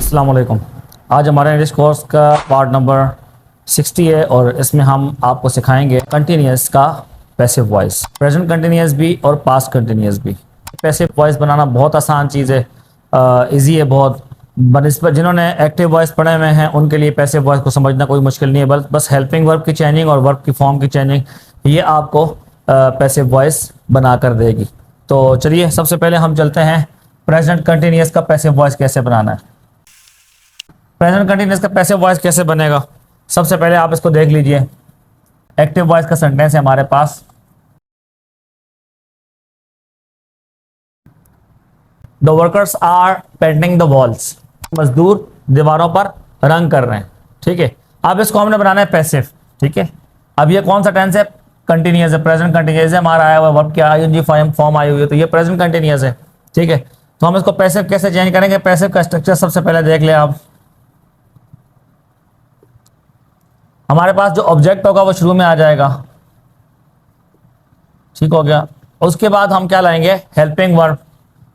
अस्सलाम वालेकुम। आज हमारे इंग्लिश कोर्स का पार्ट नंबर 60 है और इसमें हम आपको सिखाएंगे कंटिन्यूस का पैसिव वॉइस, प्रेजेंट कंटिन्यूस भी और पास्ट कंटिन्यूस भी। पैसिव वॉइस बनाना बहुत आसान चीज़ है, इजी है बहुत। बनस्बत जिन्होंने एक्टिव वॉइस पढ़े हुए हैं उनके लिए पैसिव वॉइस को समझना कोई मुश्किल नहीं है। बस हेल्पिंग वर्ब की चेंजिंग और वर्ब की फॉर्म की चेंजिंग ये आपको पैसिव वॉइस बना कर देगी। तो चलिए सबसे पहले हम चलते हैं प्रेजेंट कंटिन्यूस का पैसिव वॉइस कैसे बनाना है। प्रेजेंट कंटिन्यूस का पैसिव वॉइस कैसे बनेगा, सबसे पहले आप इसको देख लीजिए। एक्टिव वॉइस का सेंटेंस है हमारे पास, the workers are painting the walls, मजदूर दीवारों पर रंग कर रहे हैं। ठीक है, अब इसको हमने बनाना है पैसिव। ठीक है, अब ये कौन सा टेंस है? कंटिन्यूस है, प्रेजेंट कंटिन्यूस है। हमारा आया हुआ वर्ब क्या आईएनजी फॉर्म आई हुई है, तो ये प्रेजेंट कंटिन्यूस है। ठीक है, तो हम इसको पैसिव कैसे चेंज करेंगे? पैसिव का स्ट्रक्चर सबसे पहले देख ले आप। हमारे पास जो ऑब्जेक्ट होगा वो शुरू में आ जाएगा। ठीक हो गया। उसके बाद हम क्या लाएंगे? Helping verb.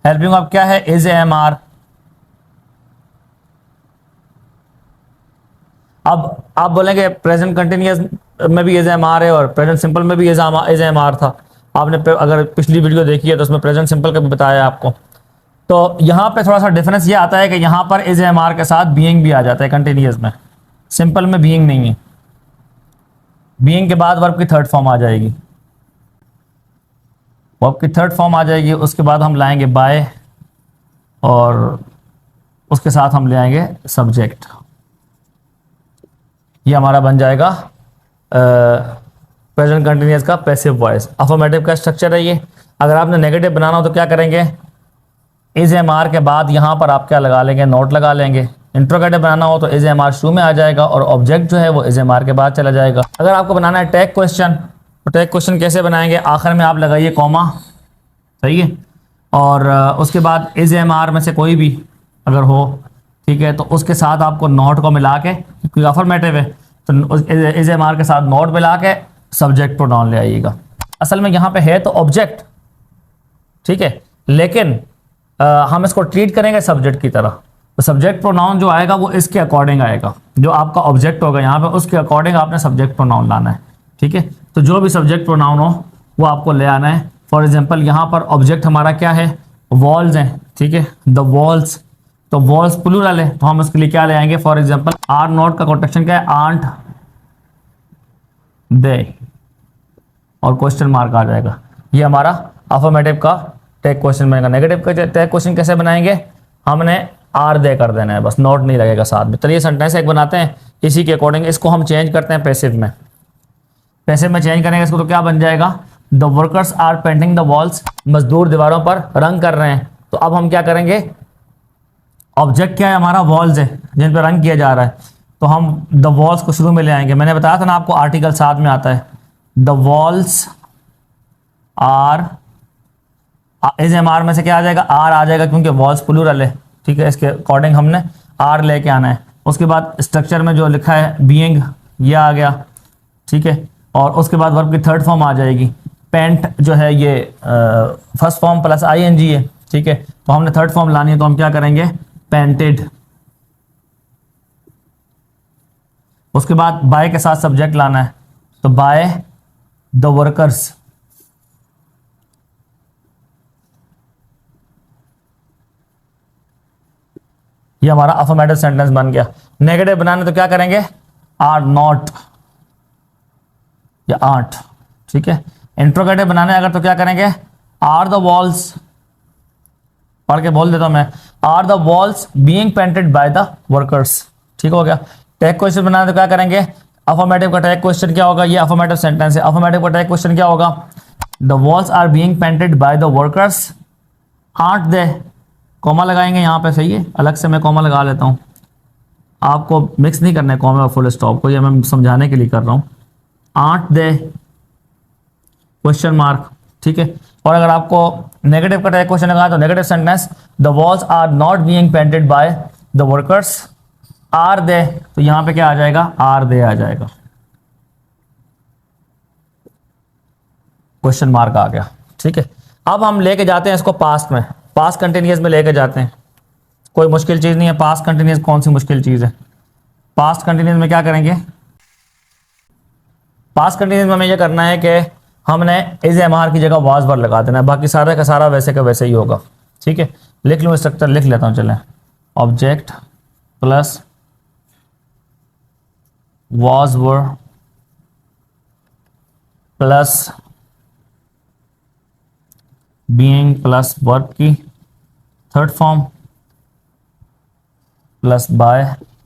हेल्पिंग वर्ब क्या है? Is am are. अब आप बोलेंगे प्रेजेंट कंटिन्यूस में भी इज एम आर है और प्रेजेंट सिंपल में भी इज एम आर था। आपने अगर पिछली वीडियो देखी है तो उसमें प्रेजेंट सिंपल का भी बताया आपको। तो यहाँ पे थोड़ा सा डिफरेंस ये आता है कि यहाँ पर इज एम आर के साथ बीइंग भी आ जाता है कंटिन्यूस में, सिंपल में बीइंग नहीं है। बीइंग के बाद वर्ब की थर्ड फॉर्म आ जाएगी, वर्ब की थर्ड फॉर्म आ जाएगी। उसके बाद हम लाएंगे बाय और उसके साथ हम ले आएंगे सब्जेक्ट। ये हमारा बन जाएगा प्रेजेंट कंटिन्यूस का पैसिव वॉइस। अफर्मेटिव का स्ट्रक्चर है ये। अगर आपने नेगेटिव बनाना हो तो क्या करेंगे? इज एम आर के बाद यहाँ पर आप क्या लगा लेंगे? नोट लगा लेंगे। इंट्रोगेटिव बनाना हो तो इज एम आर शुरू में आ जाएगा और ऑब्जेक्ट जो है वो इज एम आर के बाद चला जाएगा। अगर आपको बनाना है टैग क्वेश्चन, तो टैग क्वेश्चन कैसे बनाएंगे? आखिर में आप लगाइए कॉमा, सही है, और उसके बाद इज एम आर में से कोई भी अगर हो, ठीक है, तो उसके साथ आपको नोट को मिला के, क्योंकि अफर्मेटिव है तो इज एम आर के साथ नोट मिला के सब्जेक्ट प्रोनाउन ले आइएगा। असल में यहाँ पे है तो ऑब्जेक्ट, ठीक है, लेकिन हम इसको ट्रीट करेंगे सब्जेक्ट की तरह। तो सब्जेक्ट प्रोनाउन जो आएगा वो इसके अकॉर्डिंग आएगा, जो आपका ऑब्जेक्ट होगा यहाँ पे उसके अकॉर्डिंग आपने सब्जेक्ट प्रोनाउन लाना है। ठीक है, तो जो भी सब्जेक्ट प्रोनाउन हो वो आपको ले आना है। फॉर एग्जांपल यहाँ पर ऑब्जेक्ट हमारा क्या है? वॉल्स हैं। ठीक है, द वॉल्स, तो वॉल्स प्लूरल है तो हम इसके लिए क्या ले आएंगे? फॉर एग्जांपल आर नॉट का कोटेक्शन क्या है? आंट दे, और क्वेश्चन मार्क आ जाएगा। ये हमारा अफर्मेटिव का टैग क्वेश्चन बनेगा। नेगेटिव का टैग क्वेश्चन कैसे बनाएंगे? हमने आर दे कर देना है, बस नोट नहीं लगेगा साथ में। चलिए सेंटेंस एक बनाते हैं इसी के अकॉर्डिंग। इसको हम चेंज करते हैं पैसिव में। पैसिव में चेंज करेंगे इसको तो क्या बन जाएगा? The workers are painting the walls, मजदूर दीवारों पर रंग कर रहे हैं। तो अब हम क्या करेंगे? ऑब्जेक्ट क्या है हमारा? वॉल्स है जिन पर रंग किया जा रहा है, तो हम द वॉल्स को शुरू में ले आएंगे। मैंने बताया था ना आपको, आर्टिकल साथ में आता है। The walls are, is am are में से क्या आ जाएगा? आर आ जाएगा क्योंकि वॉल्स प्लूरल है। ठीक है, इसके अकॉर्डिंग हमने आर लेके आना है। उसके बाद स्ट्रक्चर में जो लिखा है बीइंग, ये आ गया। ठीक है, और उसके बाद वर्ब की थर्ड फॉर्म आ जाएगी। पेंट जो है ये फर्स्ट फॉर्म प्लस आईएनजी है। ठीक है, तो हमने थर्ड फॉर्म लानी है तो हम क्या करेंगे? पेंटेड। उसके बाद बाय के साथ सब्जेक्ट लाना है, तो बाय द वर्कर्स। ये हमारा अफर्मेटिव सेंटेंस बन गया। नेगेटिव बनाने तो क्या करेंगे? आर नॉट या आर्ट। ठीक है, इंट्रोगेटिव बनाने अगर तो क्या करेंगे? आर द वॉल्स, पढ़ के बोल देता हूं मैं, are the walls being painted by the workers. ठीक हो गया। टैग क्वेश्चन बनाने तो क्या करेंगे? अफर्मेटिव का टैग क्वेश्चन क्या होगा? ये अफर्मेटिव सेंटेंस है। अफर्मेटिव का टैग क्वेश्चन क्या होगा? The walls are being painted by the workers aren't they, comma लगाएंगे यहाँ पे, सही है, अलग से मैं कॉमा लगा लेता हूँ। आपको मिक्स नहीं करना है कॉमा और फुल स्टॉप को, ये मैं समझाने के लिए कर रहा हूँ। आर्ट दे क्वेश्चन मार्क। ठीक है, और अगर आपको नेगेटिव का टैग क्वेश्चन लगा तो negative sentence, the walls are not being painted by the workers are they, तो यहां पे क्या आ जाएगा? आर दे आ जाएगा, क्वेश्चन मार्क आ गया। ठीक है, अब हम लेके जाते हैं इसको पास्ट में, पास्ट कंटिन्यूअस में लेके जाते हैं। कोई मुश्किल चीज़ नहीं है। पास्ट कंटिन्यूस कौन सी मुश्किल चीज़ है? पास्ट कंटिन्यूस में क्या करेंगे? पास्ट कंटिन्यूस में हमें ये करना है कि हमने इज एम आर की जगह वाज वर लगा देना है, बाकी सारा का सारा वैसे का वैसे ही होगा। ठीक है, लिख लूँ स्ट्रक्चर, लिख लेता हूँ। चलें, object plus was were plus being plus verb की third form plus by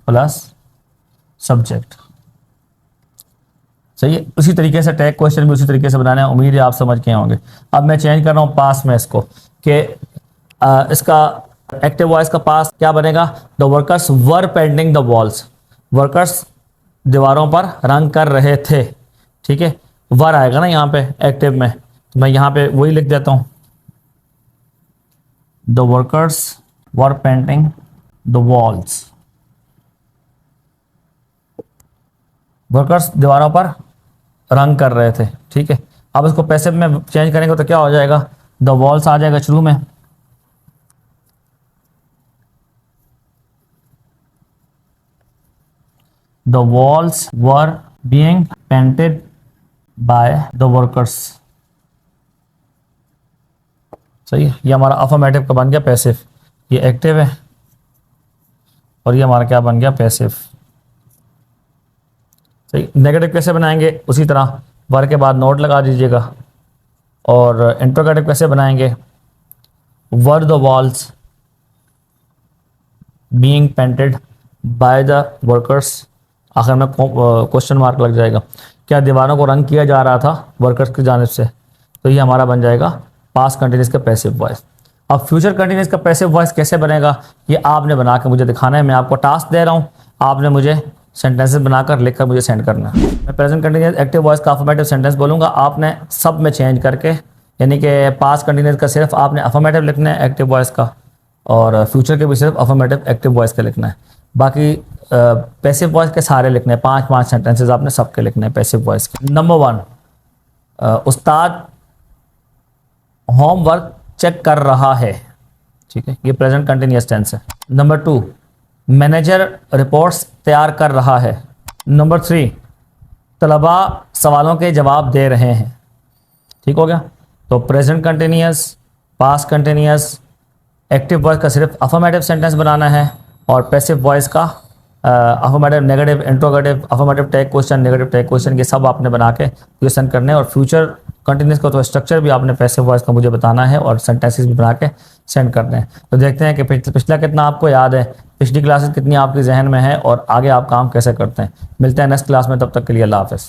plus subject. सही है। उसी तरीके से टैग क्वेश्चन भी उसी तरीके से बनाना है। उम्मीद है आप समझ गए होंगे। अब मैं चेंज कर रहा हूँ पास में इसको कि इसका एक्टिव वॉइस का पास क्या बनेगा? The workers were painting the walls. Workers दीवारों पर रंग कर रहे थे। ठीक है, वर आएगा ना यहाँ पे एक्टिव में, तो मैं यहाँ पे वही लिख देता हूँ, the workers were painting the walls. Workers दीवारों पर रंग कर रहे थे। ठीक है, अब इसको पैसिव में चेंज करेंगे तो क्या हो जाएगा? द वॉल्स आ जाएगा शुरू में, the walls were being painted by the workers. सही है, ये हमारा अफर्मेटिव का बन गया पैसिव, ये एक्टिव है और ये हमारा क्या बन गया? पैसिव। सही। नेगेटिव कैसे बनाएंगे? उसी तरह वर के बाद नोट लगा दीजिएगा। और इंट्रोगेटिव कैसे बनाएंगे? Were the walls being painted by the workers, आखिर में क्वेश्चन मार्क लग जाएगा। क्या दीवारों को रंग किया जा रहा था वर्कर्स की जानिब से? तो ये हमारा बन जाएगा पास्ट कंटिन्यूस का पैसिव वॉइस। अब फ्यूचर कंटिन्यूस का पैसिव वॉइस कैसे बनेगा ये आपने बना के मुझे दिखाना है। मैं आपको टास्क दे रहा हूँ, आपने मुझे सेंटेंसेस बनाकर लिखकर मुझे सेंड करना है। मैं प्रेजेंट कंटिन्यूस एक्टिव वॉइस का अफर्मेटिव सेंटेंस बोलूँगा, आपने सब में चेंज करके, यानी कि पास्ट कंटिन्यूस का सिर्फ आपने अफर्मेटिव लिखना है एक्टिव वॉइस का, और फ्यूचर के भी सिर्फ अफर्मेटिव एक्टिव वॉइस का लिखना है। बाकी पैसिव वॉइस के सारे लिखने हैं, 5-5 सेंटेंसेस आपने सबके लिखने हैं पैसिव वॉइस के। नंबर 1, उस्ताद होमवर्क चेक कर रहा है। ठीक है, ये प्रेजेंट कंटिन्यूअस टेंस है। नंबर 2, मैनेजर रिपोर्ट्स तैयार कर रहा है। नंबर 3, तलबा सवालों के जवाब दे रहे हैं। ठीक हो गया। तो present continuous, past continuous, active voice का सिर्फ अफर्मेटिव सेंटेंस बनाना है, और पैसिव वॉइस का affirmative, negative, interrogative, affirmative tag question, negative tag question, ये सब आपने बना के क्वेश्चन करने हैं। और फ्यूचर कंटिन्यूस का तो स्ट्रक्चर भी आपने पैसिव वॉइस का मुझे बताना है और सेंटेंसेस भी बना के सेंड करने हैं। तो देखते हैं कि पिछला कितना आपको याद है, पिछली क्लासेस कितनी आपके जहन में है और आगे आप काम कैसे करते हैं। मिलते हैं नेक्स्ट क्लास में, तब तक के लिए अल्लाह हाफ़िज़।